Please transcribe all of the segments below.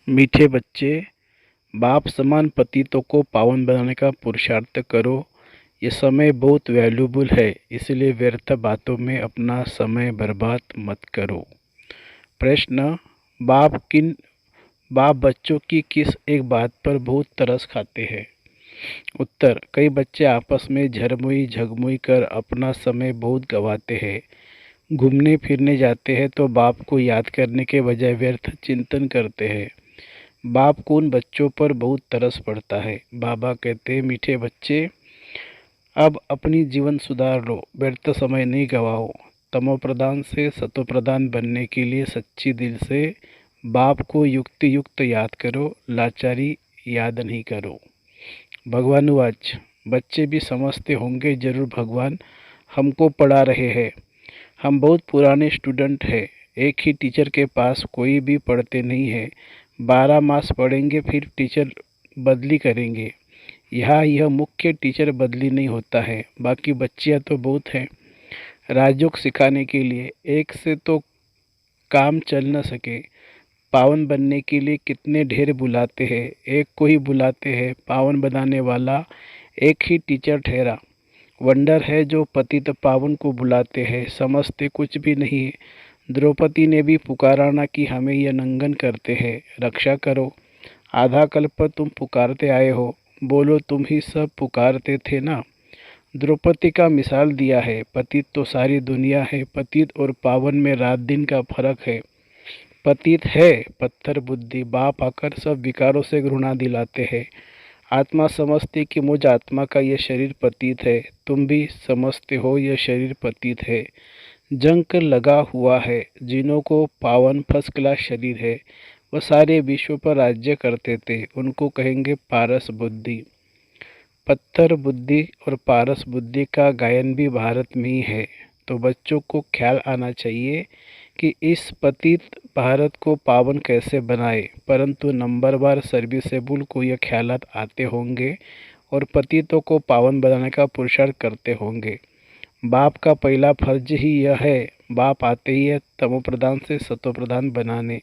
मीठे बच्चे, बाप समान पतितों को पावन बनाने का पुरुषार्थ करो। ये समय बहुत वैल्यूबल है, इसलिए व्यर्थ बातों में अपना समय बर्बाद मत करो। प्रश्न, बाप बच्चों की किस एक बात पर बहुत तरस खाते हैं? उत्तर, कई बच्चे आपस में झरमुई झगमुई कर अपना समय बहुत गंवाते हैं। घूमने फिरने जाते हैं तो बाप को याद करने के बजाय व्यर्थ चिंतन करते हैं। बाप को उन बच्चों पर बहुत तरस पड़ता है। बाबा कहते हैं, मीठे बच्चे, अब अपनी जीवन सुधार लो, व्यर्थ समय नहीं गवाओ। तमो प्रधान से सतो प्रधान बनने के लिए सच्ची दिल से बाप को युक्ति युक्त याद करो, लाचारी याद नहीं करो। भगवानुवाच, बच्चे भी समझते होंगे जरूर भगवान हमको पढ़ा रहे हैं। हम बहुत पुराने स्टूडेंट हैं। एक ही टीचर के पास कोई भी पढ़ते नहीं है। 12 मास पढ़ेंगे फिर टीचर बदली करेंगे। यहाँ यह मुख्य टीचर बदली नहीं होता है। बाकी बच्चियाँ तो बहुत हैं राजयोग सिखाने के लिए। एक से तो काम चल न सके। पावन बनने के लिए कितने ढेर बुलाते हैं, एक को ही बुलाते हैं। पावन बनाने वाला एक ही टीचर ठहरा। वंडर है जो पतित पावन को बुलाते हैं, समझते कुछ भी नहीं। द्रौपदी ने भी पुकारा ना कि हमें यह नंगन करते हैं, रक्षा करो। आधा कल्प तुम पुकारते आए हो, बोलो तुम ही सब पुकारते थे ना। द्रौपदी का मिसाल दिया है। पतित तो सारी दुनिया है। पतित और पावन में रात दिन का फर्क है। पतित है पत्थर बुद्धि, बाप आकर सब विकारों से घृणा दिलाते हैं। आत्मा समझती कि मुझ आत्मा का यह शरीर पतित है। तुम भी समझते हो यह शरीर पतित है। जंक लगा हुआ है। जिन्हों को पावन फर्स्ट क्लास शरीर है, वह सारे विश्व पर राज्य करते थे। उनको कहेंगे पारस बुद्धि। पत्थर बुद्धि और पारस बुद्धि का गायन भी भारत में ही है। तो बच्चों को ख्याल आना चाहिए कि इस पतित भारत को पावन कैसे बनाए। परंतु नंबरवार सर्विसेबल को यह ख्यालात आते होंगे और पतितों को पावन बनाने का पुरुषार्थ करते होंगे। बाप का पहला फर्ज ही यह है। बाप आते ही है तमो प्रधान से सतो प्रधान बनाने।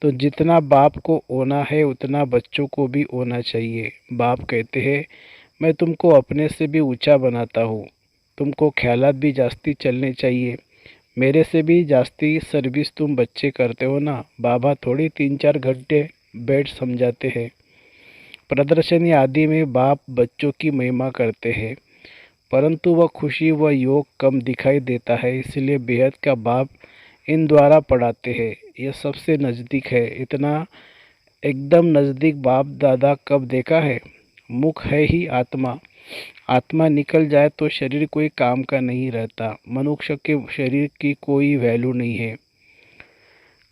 तो जितना बाप को होना है उतना बच्चों को भी होना चाहिए। बाप कहते हैं, मैं तुमको अपने से भी ऊंचा बनाता हूँ। तुमको ख्यालात भी जास्ती चलने चाहिए। मेरे से भी जास्ती सर्विस तुम बच्चे करते हो ना। बाबा थोड़ी 3-4 घंटे बैठ समझाते हैं। प्रदर्शनी आदि में बाप बच्चों की महिमा करते हैं, परंतु वह खुशी व योग कम दिखाई देता है। इसलिए बेहद का बाप इन द्वारा पढ़ाते हैं। यह सबसे नज़दीक है। इतना एकदम नज़दीक बाप दादा कब देखा है? मुख है ही आत्मा। आत्मा निकल जाए तो शरीर कोई काम का नहीं रहता। मनुष्य के शरीर की कोई वैल्यू नहीं है,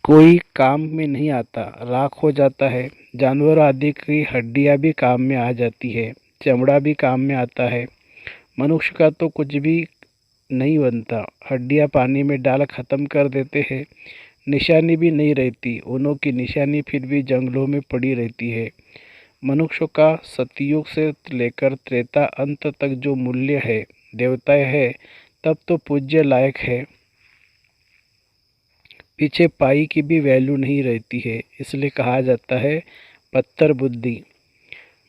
कोई काम में नहीं आता, राख हो जाता है। जानवर आदि की हड्डियां भी काम में आ जाती है, चमड़ा भी काम में आता है। मनुष्य का तो कुछ भी नहीं बनता। हड्डियां पानी में डाल खत्म कर देते हैं। निशानी भी नहीं रहती। उनों की निशानी फिर भी जंगलों में पड़ी रहती है। मनुष्य का सतयुग से लेकर त्रेता अंत तक जो मूल्य है, देवताएं है तब तो पूज्य लायक है। पीछे पाई की भी वैल्यू नहीं रहती है। इसलिए कहा जाता है पत्थर बुद्धि।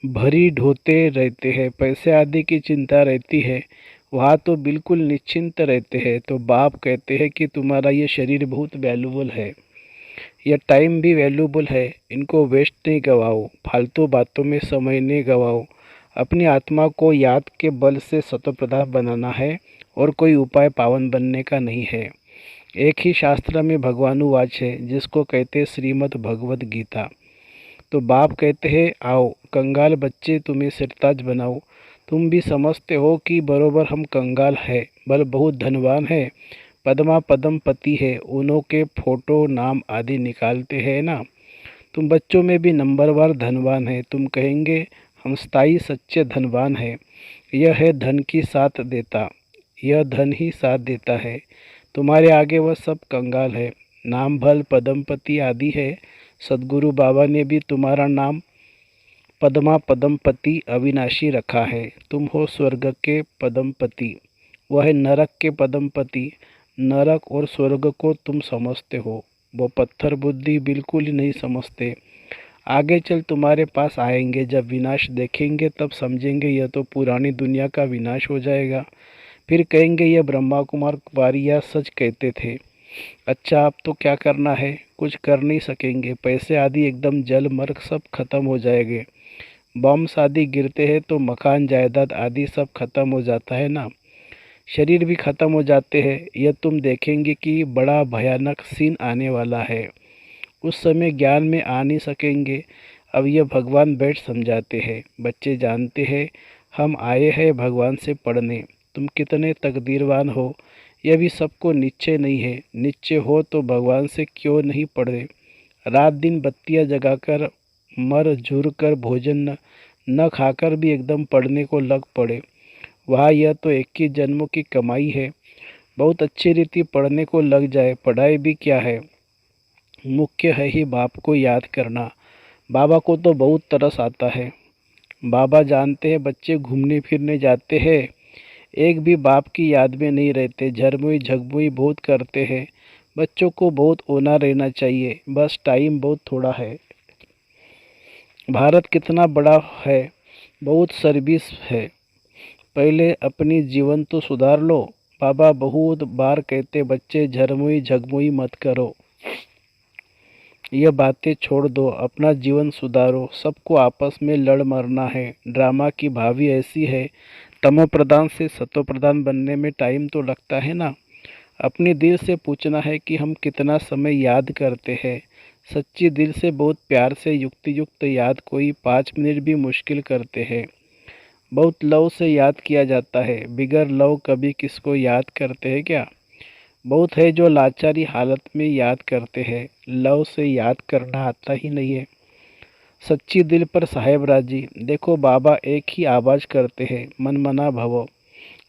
भरी ढोते रहते हैं, पैसे आदि की चिंता रहती है, वहाँ तो बिल्कुल निश्चिंत रहते हैं। तो बाप कहते हैं कि तुम्हारा ये शरीर बहुत वैल्यूबल है, यह टाइम भी वैल्यूबल है। इनको वेस्ट नहीं गवाओ, फालतू बातों में समय नहीं गवाओ। अपनी आत्मा को याद के बल से सतोप्रधान बनाना है और कोई उपाय पावन बनने का नहीं है। एक ही शास्त्र में भगवानुवाच है जिसको कहते हैं श्रीमद् भगवद गीता। तो बाप कहते हैं, आओ कंगाल बच्चे तुम्हें सिरताज बनाओ। तुम भी समझते हो कि बरोबर हम कंगाल है, बल बहुत धनवान है, पद्मा पदम पति है, उन्हों के फोटो नाम आदि निकालते हैं ना। तुम बच्चों में भी नंबरवार धनवान है। तुम कहेंगे हम स्थायी सच्चे धनवान है। यह है धन की साथ देता, यह धन ही साथ देता है। तुम्हारे आगे वह सब कंगाल है। नाम भल पदमपति आदि है। सदगुरु बाबा ने भी तुम्हारा नाम पद्मा पदमपति अविनाशी रखा है। तुम हो स्वर्ग के पदमपति, वह है नरक के पदमपति। नरक और स्वर्ग को तुम समझते हो, वो पत्थर बुद्धि बिल्कुल ही नहीं समझते। आगे चल तुम्हारे पास आएंगे, जब विनाश देखेंगे तब समझेंगे यह तो पुरानी दुनिया का विनाश हो जाएगा। फिर कहेंगे यह ब्रह्मा कुमार वारिया सच कहते थे। अच्छा, अब तो क्या करना है? कुछ कर नहीं सकेंगे, पैसे आदि एकदम जल मर्ग सब खत्म हो जाएंगे। बम आदि गिरते हैं तो मकान जायदाद आदि सब खत्म हो जाता है ना, शरीर भी खत्म हो जाते हैं। यह तुम देखेंगे कि बड़ा भयानक सीन आने वाला है। उस समय ज्ञान में आ नहीं सकेंगे। अब यह भगवान बैठ समझाते हैं, बच्चे जानते हैं हम आए हैं भगवान से पढ़ने। तुम कितने तकदीरवान हो यह भी सबको निश्चय नहीं है। निश्चय हो तो भगवान से क्यों नहीं पढ़े? रात दिन बत्तियां जगाकर मर झुर कर भोजन न खाकर भी एकदम पढ़ने को लग पड़े। वाह, यह तो 21 जन्मों की कमाई है। बहुत अच्छी रीति पढ़ने को लग जाए। पढ़ाई भी क्या है, मुख्य है ही बाप को याद करना। बाबा को तो बहुत तरस आता है। बाबा जानते हैं बच्चे घूमने फिरने जाते हैं, एक भी बाप की याद में नहीं रहते, झरमुई झगमुई बहुत करते हैं। बच्चों को बहुत ओना रहना चाहिए, बस टाइम बहुत थोड़ा है। भारत कितना बड़ा है, बहुत सर्विस है, पहले अपनी जीवन तो सुधार लो। बाबा बहुत बार कहते बच्चे झरमुई झगमुई मत करो, यह बातें छोड़ दो, अपना जीवन सुधारो। सबको आपस में लड़ मरना है। ड्रामा की भावी ऐसी है, तमो प्रधान से सतो प्रधान बनने में टाइम तो लगता है ना। अपने दिल से पूछना है कि हम कितना समय याद करते हैं। सच्ची दिल से बहुत प्यार से युक्ति युक्त याद कोई 5 मिनट भी मुश्किल करते हैं। बहुत लव से याद किया जाता है, बिगर लव कभी किसको याद करते हैं क्या? बहुत है जो लाचारी हालत में याद करते हैं, लव से याद करना आता ही नहीं है। सच्ची दिल पर साहेब राजी। देखो बाबा एक ही आवाज़ करते हैं, मन मना भवो,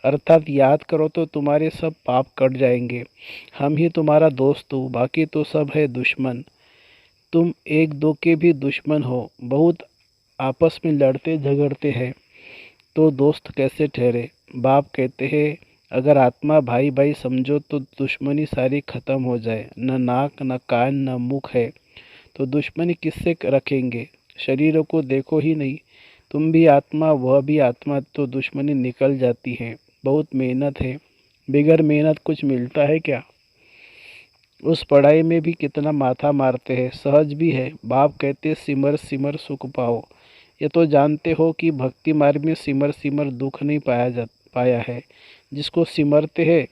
अर्थात याद करो तो तुम्हारे सब पाप कट जाएंगे। हम ही तुम्हारा दोस्त हो, बाकी तो सब है दुश्मन। तुम एक दो के भी दुश्मन हो, बहुत आपस में लड़ते झगड़ते हैं तो दोस्त कैसे ठहरे? बाप कहते हैं अगर आत्मा भाई भाई समझो तो दुश्मनी सारी खत्म हो जाए। न नाक न कान न मुख है तो दुश्मनी किससे रखेंगे? शरीरों को देखो ही नहीं, तुम भी आत्मा वह भी आत्मा, तो दुश्मनी निकल जाती है। बहुत मेहनत है, बिगर मेहनत कुछ मिलता है क्या? उस पढ़ाई में भी कितना माथा मारते हैं, सहज भी है। बाप कहते सिमर सिमर सुख पाओ। ये तो जानते हो कि भक्ति मार्ग में सिमर सिमर दुख नहीं पाया है। जिसको सिमरते हैं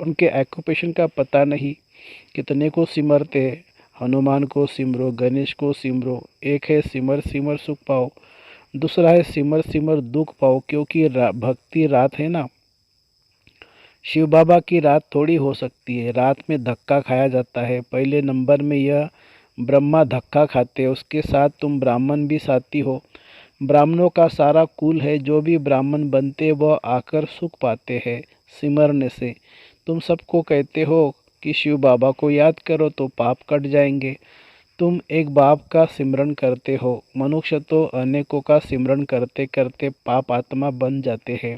उनके ऑक्यूपेशन का पता नहीं, कितने को सिमरते हैं। हनुमान को सिमरो, गणेश को सिमरो। एक है सिमर सिमर सुख पाओ, दूसरा है सिमर सिमर दुख पाओ, क्योंकि भक्ति रात है ना। शिव बाबा की रात थोड़ी हो सकती है, रात में धक्का खाया जाता है। पहले नंबर में यह ब्रह्मा धक्का खाते हैं, उसके साथ तुम ब्राह्मण भी साथी हो। ब्राह्मणों का सारा कुल है, जो भी ब्राह्मण बनते वह आकर सुख पाते हैं सिमरने से। तुम सबको कहते हो कि शिव बाबा को याद करो तो पाप कट जाएंगे। तुम एक बाप का सिमरन करते हो, मनुष्य तो अनेकों का सिमरन करते करते पाप आत्मा बन जाते हैं,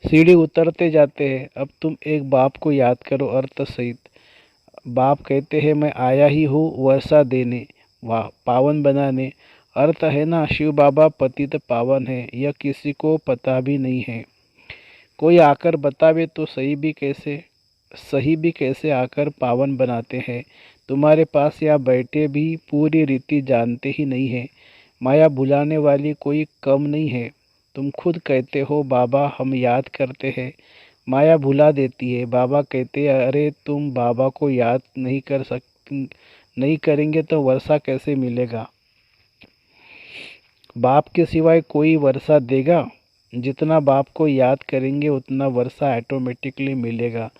सीढ़ी उतरते जाते हैं। अब तुम एक बाप को याद करो अर्थ सहित। बाप कहते हैं मैं आया ही हूँ वर्षा देने, वाह पावन बनाने। अर्थ है ना शिव बाबा पतित पावन है, यह किसी को पता भी नहीं है। कोई आकर बतावे तो सही भी कैसे आकर पावन बनाते हैं। तुम्हारे पास यहाँ बैठे भी पूरी रीति जानते ही नहीं है। माया भुलाने वाली कोई कम नहीं है। तुम खुद कहते हो बाबा हम याद करते हैं, माया भुला देती है। बाबा कहते हैं अरे तुम बाबा को याद नहीं करेंगे तो वर्षा कैसे मिलेगा? बाप के सिवाय कोई वर्षा देगा? जितना बाप को याद करेंगे उतना वर्षा ऑटोमेटिकली मिलेगा।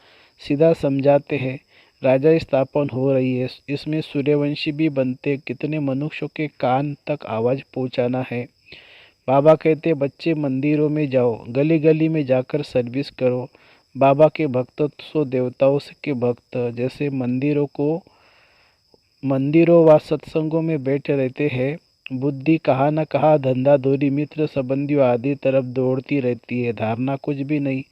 सीधा समझाते हैं। राजा स्थापन हो रही है, इसमें सूर्यवंशी भी बनते, कितने मनुष्यों के कान तक आवाज़ पहुंचाना है। बाबा कहते बच्चे मंदिरों में जाओ, गली गली में जाकर सर्विस करो। बाबा के भक्त सो देवताओं के भक्त, जैसे मंदिरों व सत्संगों में बैठे रहते हैं, बुद्धि कहाँ न कहाँ धंधा धोरी मित्र संबंधियों आदि तरफ दौड़ती रहती है, धारणा कुछ भी नहीं।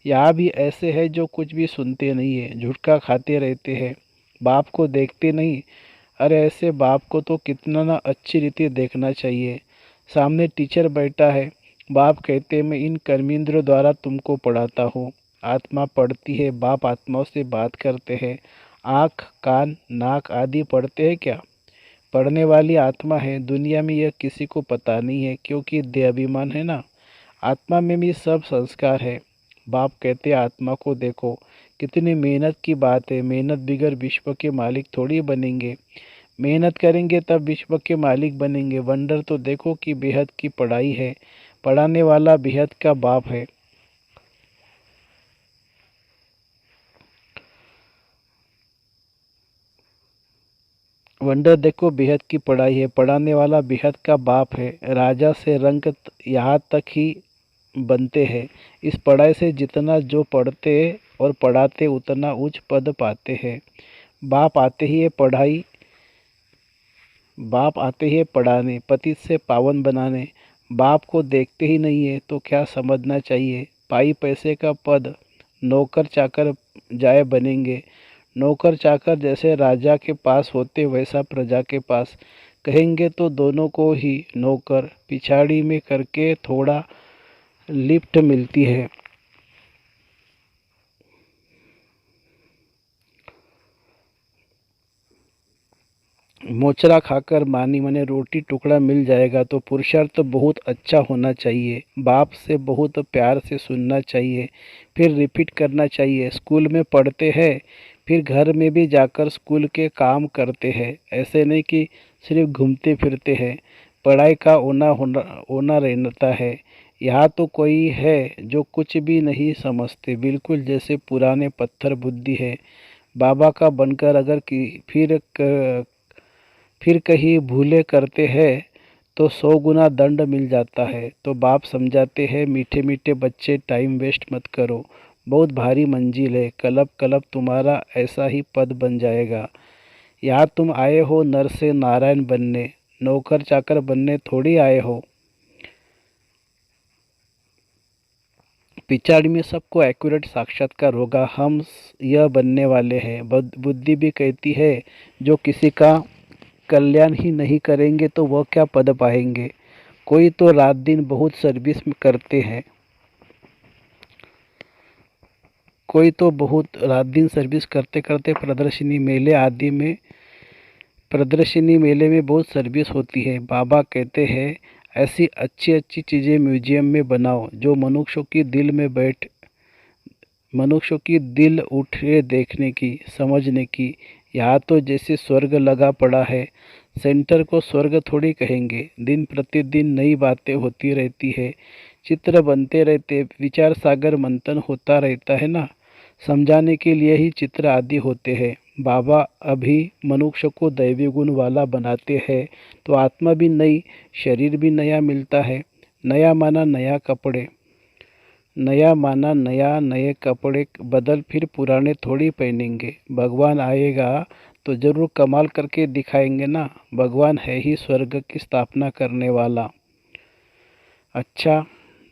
यहाँ भी ऐसे है जो कुछ भी सुनते नहीं है, झुटका खाते रहते हैं, बाप को देखते नहीं, अरे ऐसे बाप को तो कितना ना अच्छी रीति देखना चाहिए। सामने टीचर बैठा है, बाप कहते मैं इन कर्मेंद्रों द्वारा तुमको पढ़ाता हूँ। आत्मा पढ़ती है, बाप आत्माओं से बात करते हैं। आँख कान नाक आदि पढ़ते हैं क्या? पढ़ने वाली आत्मा है। दुनिया में यह किसी को पता नहीं है, क्योंकि देह अभिमान है ना। आत्मा में भी सब संस्कार है। बाप कहते आत्मा को देखो, कितनी मेहनत की बात है। मेहनत बिगर विश्व के मालिक थोड़ी बनेंगे। मेहनत करेंगे तब विश्व के मालिक बनेंगे। वंडर तो देखो कि बेहद की पढ़ाई है। पढ़ाने वाला बेहद का बाप है। वंडर देखो बेहद की पढ़ाई है। पढ़ाने वाला बेहद का बाप है। राजा से रंक यहाँ तक ही बनते हैं। इस पढ़ाई से जितना जो पढ़ते और पढ़ाते उतना उच्च पद पाते हैं। बाप आते ही ये पढ़ाई बाप आते ही पढ़ाने, पतित से पावन बनाने। बाप को देखते ही नहीं है तो क्या समझना चाहिए? पाई पैसे का पद नौकर चाकर जाए बनेंगे। नौकर चाकर जैसे राजा के पास होते वैसा प्रजा के पास। कहेंगे तो दोनों को ही नौकर पिछाड़ी में करके थोड़ा लिफ्ट मिलती है। मोचरा खाकर मानी मने रोटी टुकड़ा मिल जाएगा तो पुरुषार्थ तो बहुत अच्छा होना चाहिए। बाप से बहुत प्यार से सुनना चाहिए, फिर रिपीट करना चाहिए। स्कूल में पढ़ते हैं, फिर घर में भी जाकर स्कूल के काम करते हैं। ऐसे नहीं कि सिर्फ घूमते फिरते हैं। पढ़ाई का ओना रहता है। यहाँ तो कोई है जो कुछ भी नहीं समझते, बिल्कुल जैसे पुराने पत्थर बुद्धि है। बाबा का बनकर अगर कि फिर कहीं भूले करते हैं तो 100 गुना दंड मिल जाता है। तो बाप समझाते हैं, मीठे मीठे बच्चे टाइम वेस्ट मत करो। बहुत भारी मंजिल है। कलब कलब तुम्हारा ऐसा ही पद बन जाएगा। यहाँ तुम आए हो नर से नारायण बनने, नौकर चाकर बनने थोड़ी आए हो। पिछाड़ी में सबको एक्यूरेट साक्षात्कार होगा। हम यह बनने वाले हैं। बुद्धि भी कहती है, जो किसी का कल्याण ही नहीं करेंगे तो वह क्या पद पाएंगे। कोई तो रात दिन बहुत सर्विस में करते हैं। कोई तो बहुत रात दिन सर्विस करते करते प्रदर्शनी मेले में बहुत सर्विस होती है। बाबा कहते हैं, ऐसी अच्छी अच्छी चीज़ें म्यूजियम में बनाओ जो मनुष्यों की दिल उठे देखने की, समझने की। यहाँ तो जैसे स्वर्ग लगा पड़ा है। सेंटर को स्वर्ग थोड़ी कहेंगे। दिन प्रतिदिन नई बातें होती रहती है, चित्र बनते रहते, विचार सागर मंथन होता रहता है ना। समझाने के लिए ही चित्र आदि होते हैं। बाबा अभी मनुष्य को दैवी गुण वाला बनाते हैं तो आत्मा भी नई, शरीर भी नया मिलता है। नया माना नया कपड़े, नया माना नया नए कपड़े बदल फिर पुराने थोड़ी पहनेंगे। भगवान आएगा तो जरूर कमाल करके दिखाएंगे ना। भगवान है ही स्वर्ग की स्थापना करने वाला। अच्छा,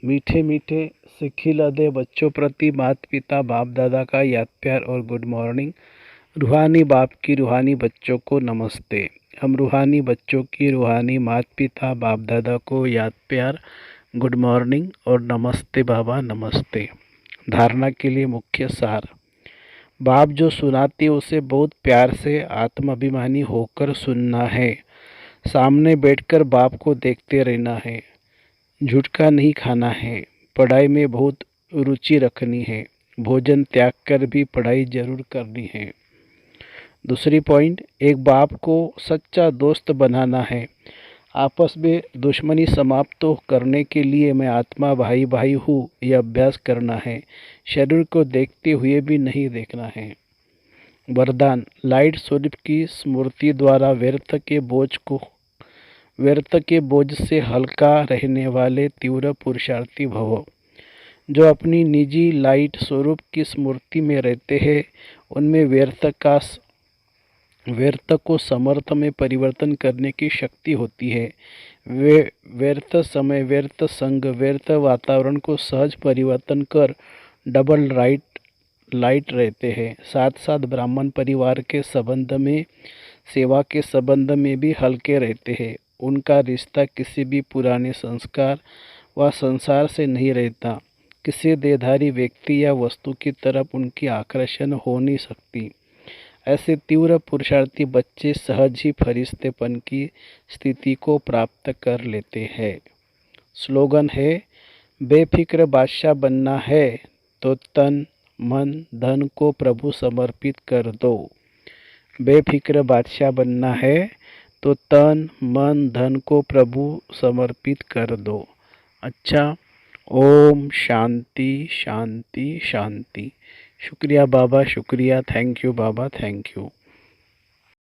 मीठे मीठे सिखिल अदे बच्चों प्रति माता पिता बाप दादा का याद प्यार और गुड मॉर्निंग। रूहानी बाप की रूहानी बच्चों को नमस्ते। हम रूहानी बच्चों की रूहानी माता पिता बाप दादा को याद प्यार, गुड मॉर्निंग और नमस्ते बाबा नमस्ते। धारणा के लिए मुख्य सार। बाप जो सुनाते उसे बहुत प्यार से आत्माभिमानी होकर सुनना है। सामने बैठकर बाप को देखते रहना है। झुटका नहीं खाना है। पढ़ाई में बहुत रुचि रखनी है। भोजन त्याग कर भी पढ़ाई जरूर करनी है। दूसरी पॉइंट, एक बाप को सच्चा दोस्त बनाना है। आपस में दुश्मनी समाप्त तो करने के लिए मैं आत्मा भाई भाई हूँ यह अभ्यास करना है। शरीर को देखते हुए भी नहीं देखना है। वरदान, लाइट स्वरूप की स्मृति द्वारा व्यर्थ के बोझ से हल्का रहने वाले तीव्र पुरुषार्थी भव। जो अपनी निजी लाइट स्वरूप की स्मृति में रहते हैं उनमें व्यर्थ को समर्थ में परिवर्तन करने की शक्ति होती है। वे व्यर्थ समय, व्यर्थ संग, व्यर्थ वातावरण को सहज परिवर्तन कर डबल लाइट रहते हैं। साथ साथ ब्राह्मण परिवार के संबंध में सेवा के संबंध में भी हल्के रहते हैं। उनका रिश्ता किसी भी पुराने संस्कार व संसार से नहीं रहता। किसी देहधारी व्यक्ति या वस्तु की तरफ उनकी आकर्षण हो नहीं सकती। ऐसे तीव्र पुरुषार्थी बच्चे सहज ही फरिश्तेपन की स्थिति को प्राप्त कर लेते हैं। स्लोगन है, बेफिक्र बादशाह बनना है तो तन मन धन को प्रभु समर्पित कर दो। बेफिक्र बादशाह बनना है तो तन मन धन को प्रभु समर्पित कर दो। अच्छा, ओम शांति शांति शांति। शुक्रिया बाबा, शुक्रिया। Thank you Baba, thank you.